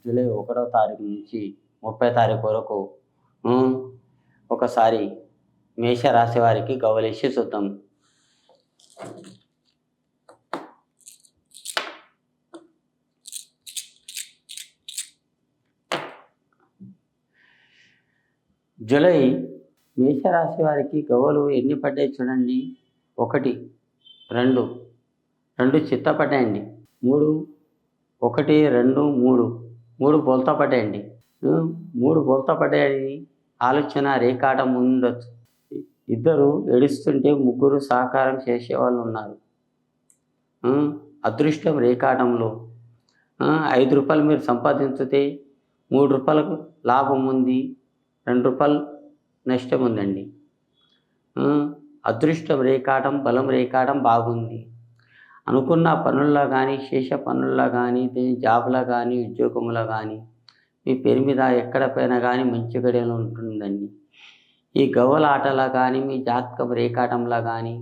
July 1వ తారీఖు నుంచి 30 తారీఖు వరకు హ్మ్. ఒకసారి మేషరాశి వారికి గవ్వలేసి చూద్దాం. జూలై మేషరాశి వారికి గవ్వలు ఎన్ని పడ్డాయి చూడండి. 1, 2, 2 చిత్త పడ్డాయండి. 3, 1, 2, 3 బోల్తా పడ్డాయండి. 3 బోల్తా పడ్డాయని ఆలోచన రేఖాటం ఉండొచ్చు. ఇద్దరు ఏడుస్తుంటే ముగ్గురు సహకారం చేసేవాళ్ళు ఉన్నారు. అదృష్టం రేఖాటంలో రూ. 5 మీరు సంపాదించితే రూ. 3 లాభం ఉంది, రూ. 2 నష్టం ఉందండి. అదృష్టం రేఖాటం, బలం రేఖాటం బాగుంది. అనుకున్న పనుల్లో కానీ, శేష పనుల్లో కానీ, జాబ్లో కానీ, ఉద్యోగంలో కానీ మీ పేరు మీద ఎక్కడ పైన కానీ మంచి గడియలు ఉంటుందండి. ఈ గవ్వల ఆటలో కానీ, మీ జాతకం రేఖాటంలో కానీ,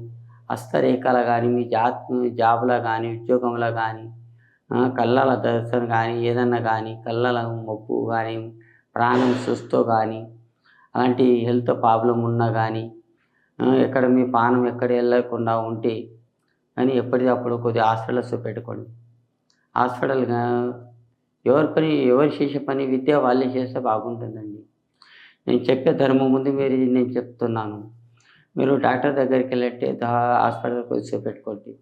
హస్తరేఖలో కానీ, మీ జాబ్లో కానీ, ఉద్యోగంలో కానీ, కళ్ళల దర్శనం కానీ, ఏదన్నా కానీ, కళ్ళల మొప్పు కానీ, ప్రాణం సుస్తో కానీ, అలాంటి హెల్త్ ప్రాబ్లం ఉన్నా కానీ, ఎక్కడ మీ పానం ఎక్కడ వెళ్ళకుండా ఉంటే కానీ ఎప్పటికప్పుడు కొద్దిగా హాస్పిటల్స్ పెట్టుకోండి. హాస్పిటల్గా ఎవరు చేసే పని విద్య వాళ్ళే చేస్తే బాగుంటుందండి. నేను చెప్పే ధర్మం ముందు నేను చెప్తున్నాను. మీరు డాక్టర్ దగ్గరికి వెళ్ళట్టే హాస్పిటల్ కొద్దిసేపు పెట్టుకోండి.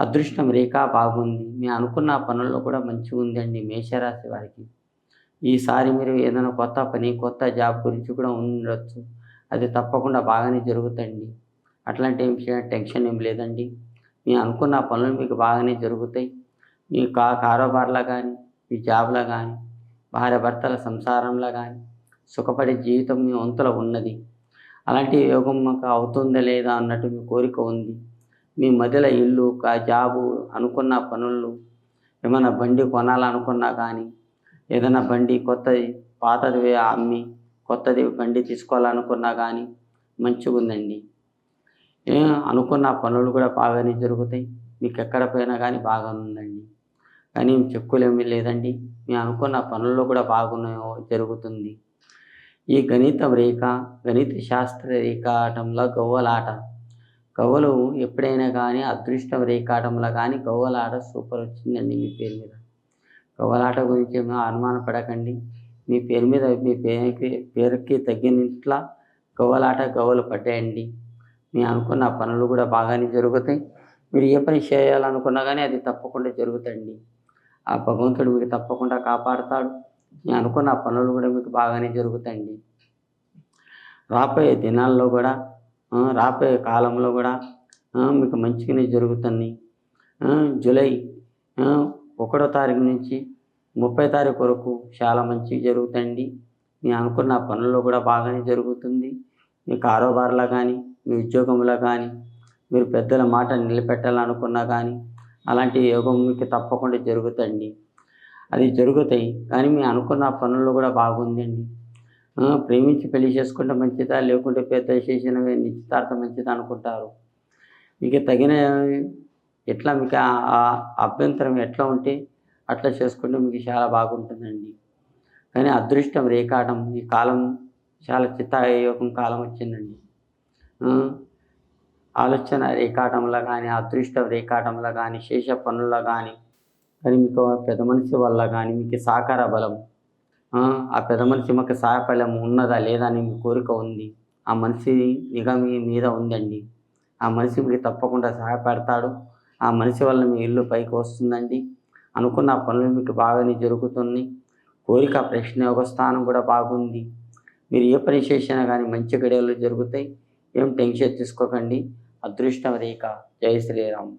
అదృష్టం రేఖ బాగుంది. మీరు అనుకున్న పనుల్లో కూడా మంచిగా ఉందండి మేషరాశి వారికి. ఈసారి మీరు ఏదైనా కొత్త పని, కొత్త జాబ్ గురించి కూడా ఉండొచ్చు. అది తప్పకుండా బాగానే జరుగుతాయండి. అట్లాంటి టెన్షన్ ఏం లేదండి. మీరు అనుకున్న పనులు మీకు బాగానే జరుగుతాయి. మీ కారోబార్లో కానీ, మీ జాబ్లో కానీ, భార్యాభర్తల సంసారంలో కానీ సుఖపడే జీవితం మీ వంతులో ఉన్నది. అలాంటి యోగం మాకు అవుతుందా లేదా అన్నట్టు మీ కోరిక ఉంది. మీ మధ్యలో ఇల్లు, జాబు, అనుకున్న పనులు, ఏమైనా బండి కొనాలనుకున్నా కానీ, ఏదైనా బండి కొత్తది పాతది అమ్మి కొత్తది బండి తీసుకోవాలనుకున్నా కానీ మంచిగా ఉందండి. అనుకున్న పనులు కూడా బాగానే జరుగుతాయి. మీకు ఎక్కడ పోయినా కానీ బాగా ఉందండి. కానీ చెక్కులేమీ లేదండి. మీరు అనుకున్న పనుల్లో కూడా జరుగుతుంది. ఈ గణిత శాస్త్ర రేఖాటంలో గవ్వలాట. గవ్వలు ఎప్పుడైనా కానీ అదృష్టం రేఖాటంలో కానీ గవ్వలాట సూపర్ వచ్చిందండి మీ పేరు మీద. గవ్వలాట గురించి ఏమో అనుమాన పడకండి. మీ పేరు మీద మీ పేరుకి తగ్గినట్లా గవ్వలు పడ్డాయండి. మీరు అనుకున్న పనులు కూడా బాగానే జరుగుతాయి. మీరు ఏ పని చేయాలనుకున్నా కానీ అది తప్పకుండా జరుగుతాయండి. ఆ భగవంతుడు మీకు తప్పకుండా కాపాడుతాడు. మీరు అనుకున్న పనులు కూడా మీకు బాగానే జరుగుతాయండి. రాబోయే దినాల్లో కూడా, రాబోయే కాలంలో కూడా మీకు మంచిగానే జరుగుతుంది. జూలై 1వ తారీఖు నుంచి 30 తారీఖు వరకు చాలా మంచిగా జరుగుతాయండి. మీరు అనుకున్న పనుల్లో కూడా బాగానే జరుగుతుంది. మీ కారోబార్లో కానీ, మీ ఉద్యోగంలో కానీ, మీరు పెద్దల మాట నిలబెట్టాలనుకున్నా కానీ అలాంటి యోగం మీకు తప్పకుండా జరుగుతాయండి. అది జరుగుతాయి. కానీ మీరు అనుకున్న పనుల్లో కూడా బాగుందండి. ప్రేమించి పెళ్లి చేసుకుంటే మంచిదా, లేకుంటే పెద్ద చేసిన నిశ్చితార్థం మంచిదా అనుకుంటారు. మీకు తగిన ఎట్లా మీకు అభ్యంతరం ఎట్లా ఉంటే అట్లా చేసుకుంటే మీకు చాలా బాగుంటుందండి. కానీ అదృష్టం రేఖాటం ఈ కాలం చాలా చిత్తాయోగం కాలం వచ్చిందండి. ఆలోచన రేఖాటంలో కానీ, అదృష్టం రేఖాటంలో కానీ, శేష పనుల్లో కానీ మీకు పెద్ద మనిషి వల్ల కానీ మీకు సహకార బలం, ఆ పెద్ద మనిషి మాకు సహాయఫలం ఉన్నదా లేదా అని మీ కోరిక ఉంది. ఆ మనిషి నిఘా మీ మీద ఉందండి. ఆ మనిషి మీకు తప్పకుండా సహాయపడతాడు. ఆ మనిషి వల్ల మీ ఇల్లు పైకి వస్తుందండి. అనుకున్న పనులు మీకు బాగానే జరుగుతుంది. కోరిక ప్రశ్న యోగ స్థానం కూడా బాగుంది. మీరు ఏ పని చేసినా కానీ మంచి గడియలు జరుగుతాయి. ఏం టెన్షన్ తీసుకోకండి. అదృష్టం రేఖ. జై శ్రీరామ్.